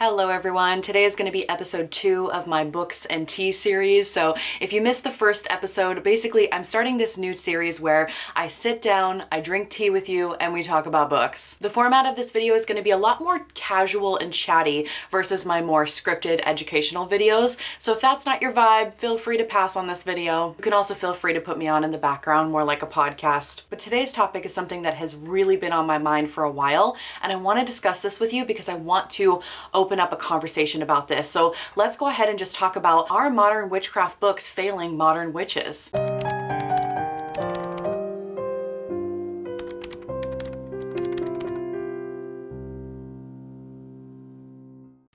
Hello everyone, today is going to be episode 2 of my books and tea series. So if you missed the first episode, basically I'm starting this new series where I sit down, I drink tea with you, and we talk about books. The format of this video is going to be a lot more casual and chatty versus my more scripted educational videos. So if that's not your vibe, feel free to pass on this video. You can also feel free to put me on in the background, more like a podcast. But today's topic is something that has really been on my mind for a while, and I want to discuss this with you because I want to open up a conversation about this. So let's go ahead and just talk about, are modern witchcraft books failing modern witches?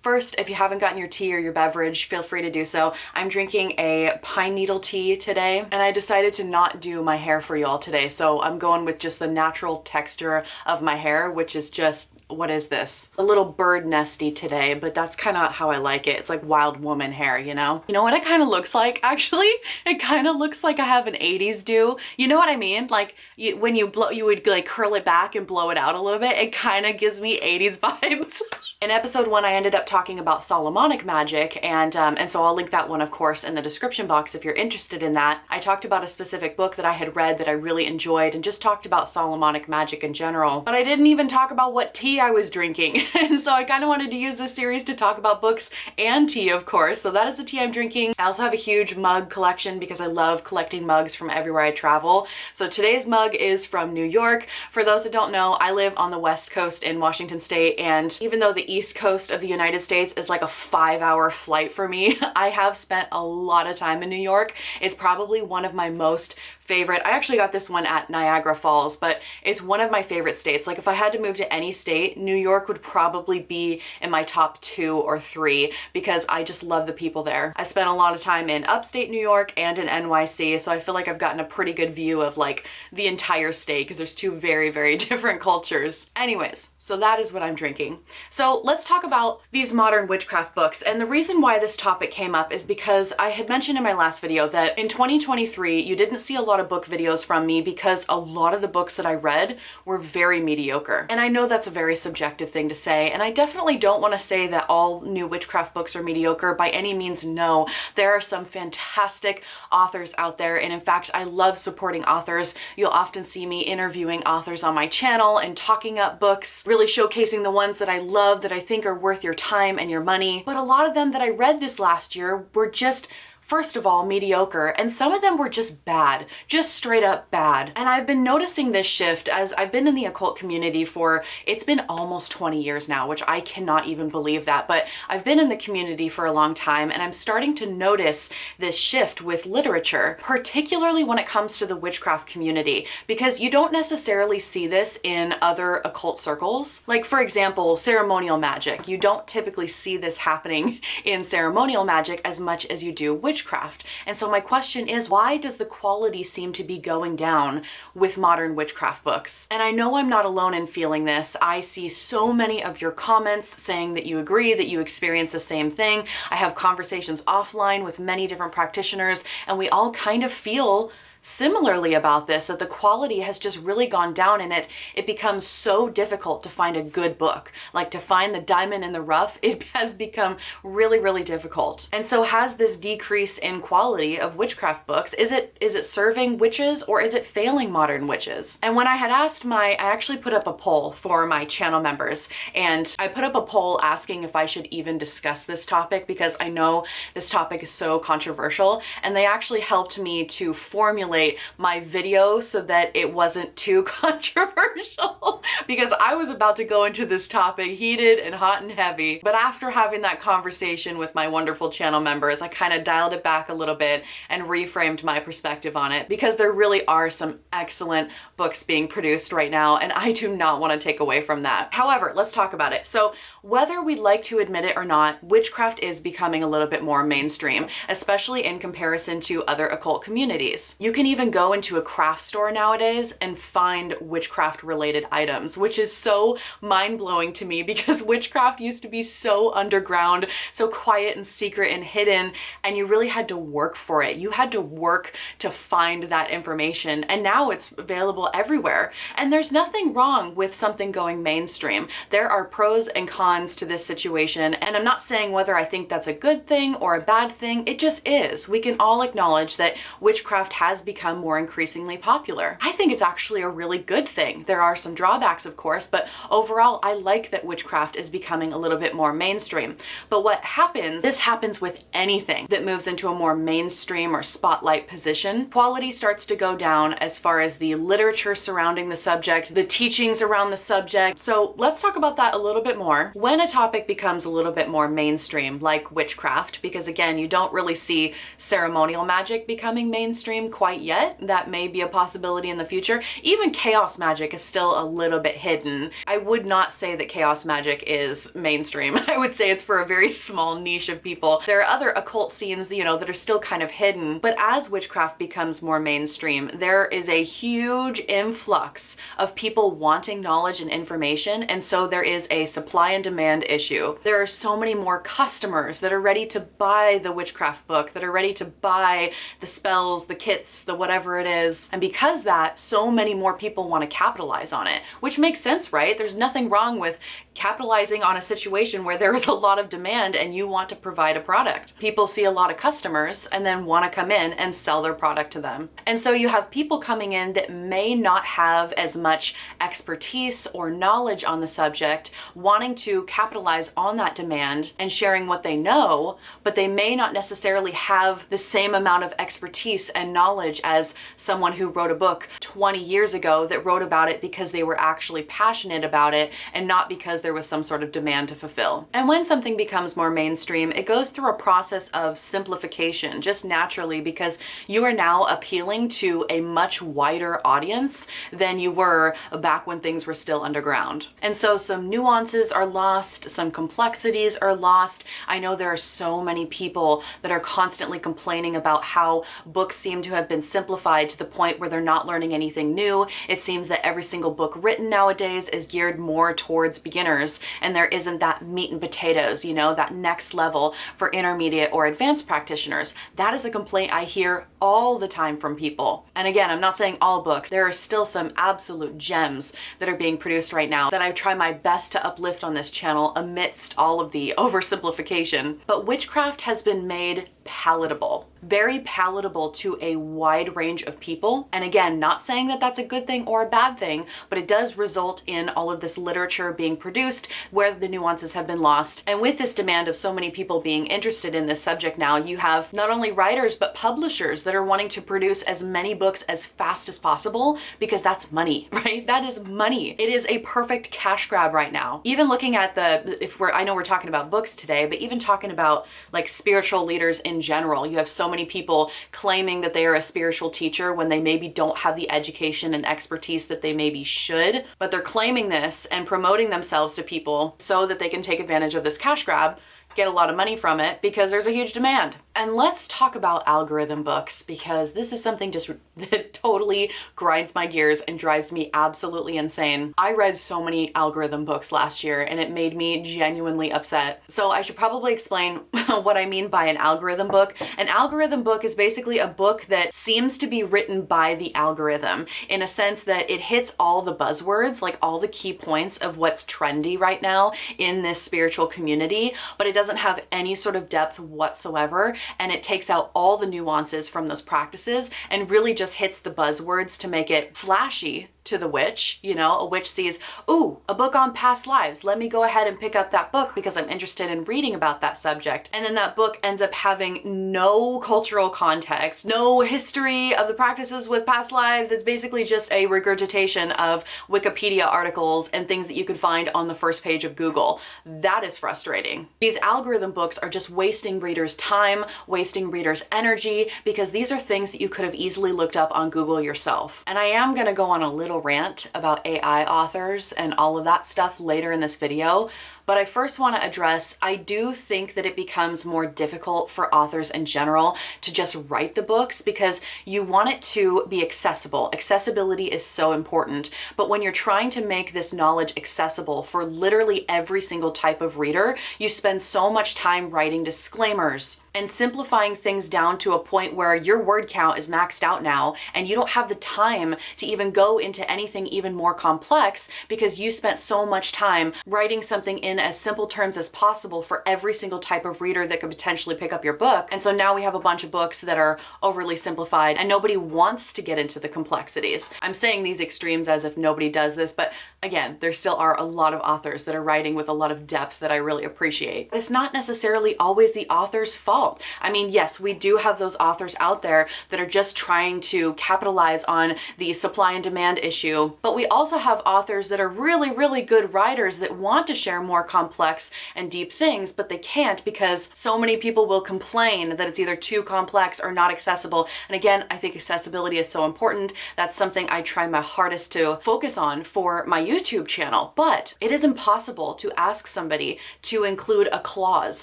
First, if you haven't gotten your tea or your beverage, feel free to do so. I'm drinking a pine needle tea today, and I decided to not do my hair for y'all today. So I'm going with just the natural texture of my hair, which is just, what is this? A little bird nesty today, but that's kind of how I like it. It's like wild woman hair, you know? You know what it kind of looks like, actually? It kind of looks like I have an 80s do. You know what I mean? Like when you blow, you would like curl it back and blow it out a little bit. It kind of gives me 80s vibes. In episode 1, I ended up talking about Solomonic magic, and so I'll link that one, of course, in the description box if you're interested in that. I talked about a specific book that I had read that I really enjoyed and just talked about Solomonic magic in general. But I didn't even talk about what tea I was drinking, and so I kind of wanted to use this series to talk about books and tea, of course. So that is the tea I'm drinking. I also have a huge mug collection because I love collecting mugs from everywhere I travel. So today's mug is from New York. For those that don't know, I live on the West Coast in Washington State, and even though the East Coast of the United States is like a 5-hour flight for me, I have spent a lot of time in New York. It's probably one of my most favorite. I actually got this one at Niagara Falls, but it's one of my favorite states. Like if I had to move to any state, New York would probably be in my top 2 or 3 because I just love the people there. I spent a lot of time in upstate New York and in NYC, so I feel like I've gotten a pretty good view of like the entire state because there's 2 very, very different cultures. Anyways, so that is what I'm drinking. So let's talk about these modern witchcraft books. And the reason why this topic came up is because I had mentioned in my last video that in 2023, you didn't see a lot of book videos from me because a lot of the books that I read were very mediocre. And I know that's a very subjective thing to say, and I definitely don't want to say that all new witchcraft books are mediocre. By any means, no. There are some fantastic authors out there, and in fact, I love supporting authors. You'll often see me interviewing authors on my channel and talking up books, really showcasing the ones that I love, that I think are worth your time and your money. But a lot of them that I read this last year were just, first of all, mediocre, and some of them were just bad, just straight up bad. And I've been noticing this shift as I've been in the occult community for, it's been almost 20 years now, which I cannot even believe that, but I've been in the community for a long time, and I'm starting to notice this shift with literature, particularly when it comes to the witchcraft community, because you don't necessarily see this in other occult circles. Like for example, ceremonial magic. You don't typically see this happening in ceremonial magic as much as you do witchcraft. And so my question is, why does the quality seem to be going down with modern witchcraft books? And I know I'm not alone in feeling this. I see so many of your comments saying that you agree, that you experience the same thing. I have conversations offline with many different practitioners, and we all kind of feel similarly about this, that the quality has just really gone down, and it becomes so difficult to find a good book. Like to find the diamond in the rough, it has become really, really difficult. And so has this decrease in quality of witchcraft books, is it serving witches or is it failing modern witches? And when I had asked I actually put up a poll for my channel members, and I put up a poll asking if I should even discuss this topic because I know this topic is so controversial, and they actually helped me to formulate my video so that it wasn't too controversial because I was about to go into this topic heated and hot and heavy. But after having that conversation with my wonderful channel members, I kind of dialed it back a little bit and reframed my perspective on it, because there really are some excellent books being produced right now, and I do not want to take away from that. However, let's talk about it. So whether we'd like to admit it or not, witchcraft is becoming a little bit more mainstream, especially in comparison to other occult communities. You can can even go into a craft store nowadays and find witchcraft related items, which is so mind-blowing to me because witchcraft used to be so underground, so quiet and secret and hidden, and you really had to work for it. You had to work to find that information, and now it's available everywhere. And there's nothing wrong with something going mainstream. There are pros and cons to this situation, and I'm not saying whether I think that's a good thing or a bad thing. It just is. We can all acknowledge that witchcraft has become more increasingly popular. I think it's actually a really good thing. There are some drawbacks, of course, but overall, I like that witchcraft is becoming a little bit more mainstream. But what happens, this happens with anything that moves into a more mainstream or spotlight position. Quality starts to go down as far as the literature surrounding the subject, the teachings around the subject. So let's talk about that a little bit more. When a topic becomes a little bit more mainstream, like witchcraft, because again, you don't really see ceremonial magic becoming mainstream quite yet. That may be a possibility in the future. Even chaos magic is still a little bit hidden. I would not say that chaos magic is mainstream. I would say it's for a very small niche of people. There are other occult scenes, you know, that are still kind of hidden. But as witchcraft becomes more mainstream, there is a huge influx of people wanting knowledge and information. And so there is a supply and demand issue. There are so many more customers that are ready to buy the witchcraft book, that are ready to buy the spells, the kits, the whatever it is. And because that, so many more people want to capitalize on it, which makes sense, right? There's nothing wrong with capitalizing on a situation where there is a lot of demand and you want to provide a product. People see a lot of customers and then want to come in and sell their product to them. And so you have people coming in that may not have as much expertise or knowledge on the subject, wanting to capitalize on that demand and sharing what they know, but they may not necessarily have the same amount of expertise and knowledge as someone who wrote a book 20 years ago that wrote about it because they were actually passionate about it and not because there was some sort of demand to fulfill. And when something becomes more mainstream, it goes through a process of simplification just naturally because you are now appealing to a much wider audience than you were back when things were still underground. And so some nuances are lost, some complexities are lost. I know there are so many people that are constantly complaining about how books seem to have been simplified to the point where they're not learning anything new. It seems that every single book written nowadays is geared more towards beginners, and there isn't that meat and potatoes, you know, that next level for intermediate or advanced practitioners. That is a complaint I hear all the time from people. And again, I'm not saying all books. There are still some absolute gems that are being produced right now that I try my best to uplift on this channel amidst all of the oversimplification. But witchcraft has been made palatable, very palatable to a wide range of people. And again, not saying that that's a good thing or a bad thing, but it does result in all of this literature being produced where the nuances have been lost. And with this demand of so many people being interested in this subject now, you have not only writers, but publishers that are wanting to produce as many books as fast as possible because that's money, right? That is money. It is a perfect cash grab right now. Even looking at I know we're talking about books today, but even talking about like spiritual leaders in general, you have so many people claiming that they are a spiritual teacher when they maybe don't have the education and expertise that they maybe should, but they're claiming this and promoting themselves to people so that they can take advantage of this cash grab, get a lot of money from it because there's a huge demand. And let's talk about algorithm books because this is something just that totally grinds my gears and drives me absolutely insane. I read so many algorithm books last year and it made me genuinely upset. So I should probably explain what I mean by an algorithm book. An algorithm book is basically a book that seems to be written by the algorithm in a sense that it hits all the buzzwords, like all the key points of what's trendy right now in this spiritual community, but it doesn't have any sort of depth whatsoever. And it takes out all the nuances from those practices and really just hits the buzzwords to make it flashy to the witch. You know, a witch sees, ooh, a book on past lives. Let me go ahead and pick up that book because I'm interested in reading about that subject. And then that book ends up having no cultural context, no history of the practices with past lives. It's basically just a regurgitation of Wikipedia articles and things that you could find on the first page of Google. That is frustrating. These algorithm books are just wasting readers' time, wasting readers' energy, because these are things that you could have easily looked up on Google yourself. And I am going to go on a little rant about AI authors and all of that stuff later in this video, But I first want to address, I do think that it becomes more difficult for authors in general to just write the books because you want it to be accessible. Accessibility is so important. But when you're trying to make this knowledge accessible for literally every single type of reader, you spend so much time writing disclaimers and simplifying things down to a point where your word count is maxed out now and you don't have the time to even go into anything even more complex because you spent so much time writing something in as simple terms as possible for every single type of reader that could potentially pick up your book. And so now we have a bunch of books that are overly simplified and nobody wants to get into the complexities. I'm saying these extremes as if nobody does this, but again, there still are a lot of authors that are writing with a lot of depth that I really appreciate. It's not necessarily always the author's fault. I mean, yes, we do have those authors out there that are just trying to capitalize on the supply and demand issue, but we also have authors that are really, really good writers that want to share more complex and deep things, but they can't because so many people will complain that it's either too complex or not accessible. And again, I think accessibility is so important. That's something I try my hardest to focus on for my YouTube channel, but it is impossible to ask somebody to include a clause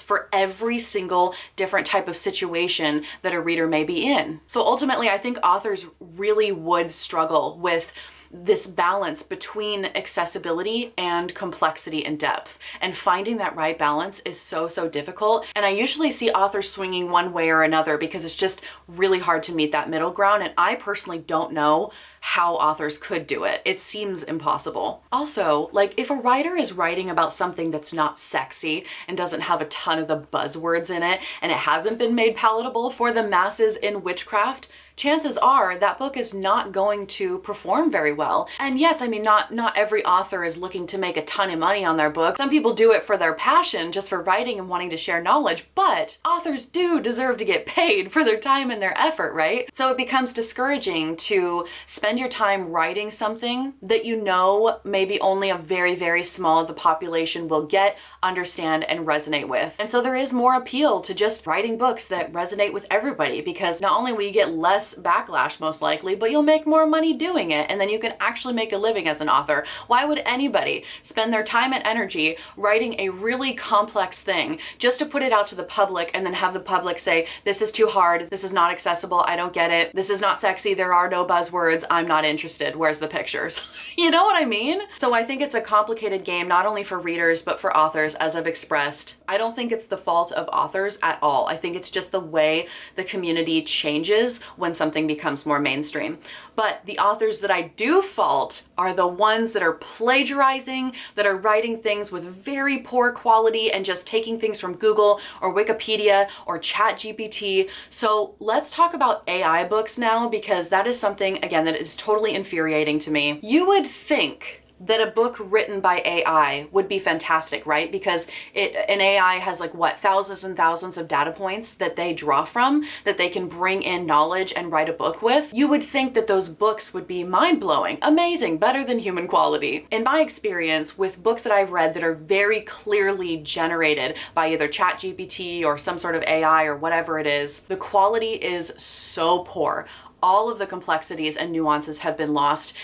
for every single different type of situation that a reader may be in. So ultimately, I think authors really would struggle with this balance between accessibility and complexity and depth. And finding that right balance is so, so difficult. And I usually see authors swinging one way or another because it's just really hard to meet that middle ground. And I personally don't know how authors could do it. It seems impossible. Also, like if a writer is writing about something that's not sexy and doesn't have a ton of the buzzwords in it, and it hasn't been made palatable for the masses in witchcraft, chances are that book is not going to perform very well. And yes, I mean, not every author is looking to make a ton of money on their book. Some people do it for their passion, just for writing and wanting to share knowledge, but authors do deserve to get paid for their time and their effort, right? So it becomes discouraging to spend your time writing something that you know maybe only a very, very small of the population will get, understand, and resonate with. And so there is more appeal to just writing books that resonate with everybody because not only will you get less backlash most likely, but you'll make more money doing it, and then you can actually make a living as an author. Why would anybody spend their time and energy writing a really complex thing just to put it out to the public and then have the public say, this is too hard, this is not accessible, I don't get it, this is not sexy, there are no buzzwords, I'm not interested, where's the pictures? You know what I mean? So I think it's a complicated game, not only for readers, but for authors, as I've expressed. I don't think it's the fault of authors at all. I think it's just the way the community changes when something becomes more mainstream. But the authors that I do fault are the ones that are plagiarizing, that are writing things with very poor quality and just taking things from Google or Wikipedia or ChatGPT. So let's talk about AI books now, because that is something, again, that is totally infuriating to me. You would think that a book written by AI would be fantastic, right? Because an AI has like what, thousands and thousands of data points that they draw from, that they can bring in knowledge and write a book with. You would think that those books would be mind-blowing, amazing, better than human quality. In my experience with books that I've read that are very clearly generated by either ChatGPT or some sort of AI or whatever it is, the quality is so poor. All of the complexities and nuances have been lost.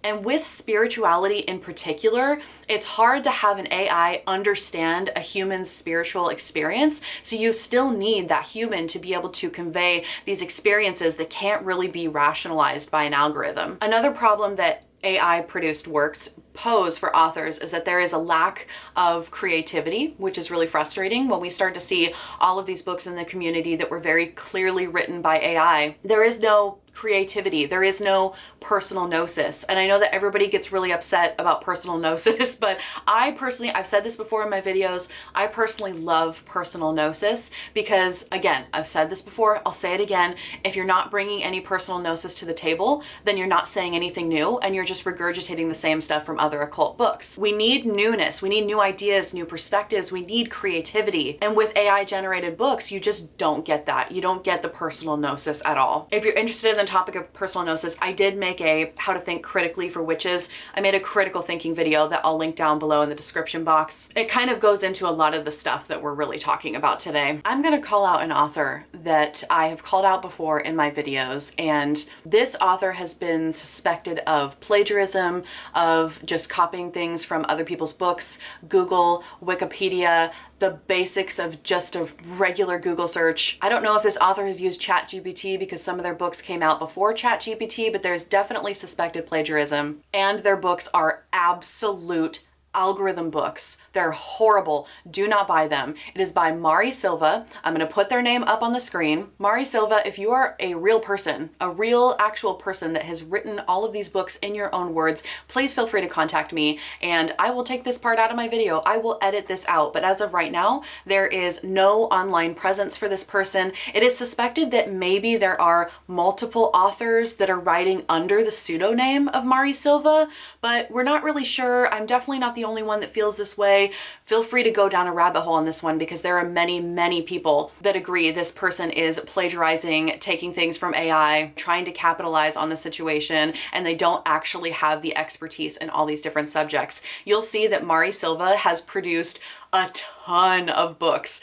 And with spirituality in particular, it's hard to have an AI understand a human's spiritual experience. So you still need that human to be able to convey these experiences that can't really be rationalized by an algorithm. Another problem that AI produced works pose for authors is that there is a lack of creativity, which is really frustrating when we start to see all of these books in the community that were very clearly written by AI. There is no creativity. There is no personal gnosis. And I know that everybody gets really upset about personal gnosis, but I personally, I've said this before in my videos, I personally love personal gnosis because, again, I've said this before, I'll say it again, if you're not bringing any personal gnosis to the table, then you're not saying anything new and you're just regurgitating the same stuff from other occult books. We need newness. We need new ideas, new perspectives. We need creativity. And with AI generated books, you just don't get that. You don't get the personal gnosis at all. If you're interested in the topic of personal gnosis, I did make a how to think critically for witches. I made a critical thinking video that I'll link down below in the description box. It kind of goes into a lot of the stuff that we're really talking about today. I'm going to call out an author that I have called out before in my videos, and this author has been suspected of plagiarism, of just copying things from other people's books, Google, Wikipedia, the basics of just a regular Google search. I don't know if this author has used ChatGPT because some of their books came out before ChatGPT, but there's definitely suspected plagiarism. And their books are absolute algorithm books. They're horrible. Do not buy them. It is by Mari Silva. I'm going to put their name up on the screen. Mari Silva, if you are a real person, a real actual person that has written all of these books in your own words, please feel free to contact me and I will take this part out of my video. I will edit this out. But as of right now, there is no online presence for this person. It is suspected that maybe there are multiple authors that are writing under the pseudonym of Mari Silva, but we're not really sure. I'm definitely not the only one that feels this way. Feel free to go down a rabbit hole on this one because there are many, many people that agree this person is plagiarizing, taking things from AI, trying to capitalize on the situation, and they don't actually have the expertise in all these different subjects. You'll see that Mari Silva has produced a ton of books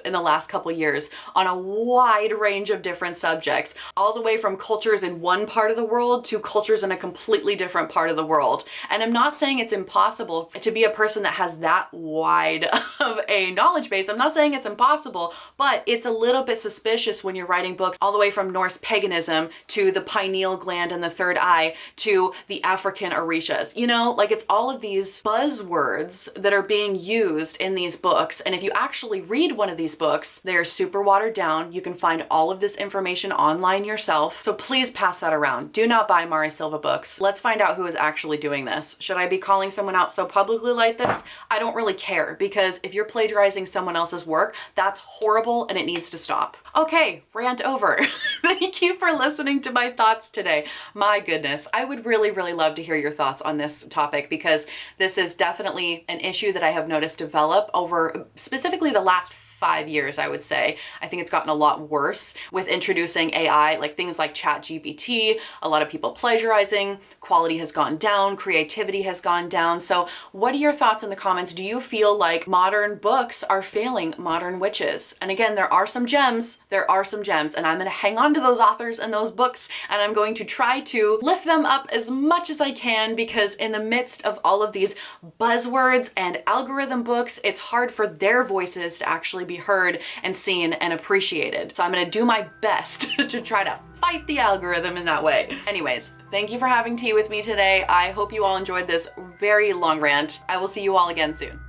in the last couple years on a wide range of different subjects, all the way from cultures in one part of the world to cultures in a completely different part of the world. And I'm not saying it's impossible to be a person that has that wide of a knowledge base. I'm not saying it's impossible, but it's a little bit suspicious when you're writing books all the way from Norse paganism to the pineal gland and the third eye to the African orishas. You know, like it's all of these buzzwords that are being used in these books. And if you actually read one of these books, they're super watered down. You can find all of this information online yourself. So please pass that around. Do not buy Mari Silva books. Let's find out who is actually doing this. Should I be calling someone out so publicly like this? I don't really care, because if you're plagiarizing someone else's work, that's horrible and it needs to stop. Okay, rant over. Thank you for listening to my thoughts today. My goodness, I would really, really love to hear your thoughts on this topic, because this is definitely an issue that I have noticed develop over specifically the last 5 years, I would say. I think it's gotten a lot worse with introducing AI, like things like ChatGPT, a lot of people plagiarizing, quality has gone down, creativity has gone down. So what are your thoughts in the comments? Do you feel like modern books are failing modern witches? And again, there are some gems, and I'm gonna hang on to those authors and those books, and I'm going to try to lift them up as much as I can, because in the midst of all of these buzzwords and algorithm books, it's hard for their voices to actually be heard and seen and appreciated. So I'm gonna do my best to try to fight the algorithm in that way. Anyways, thank you for having tea with me today. I hope you all enjoyed this very long rant. I will see you all again soon.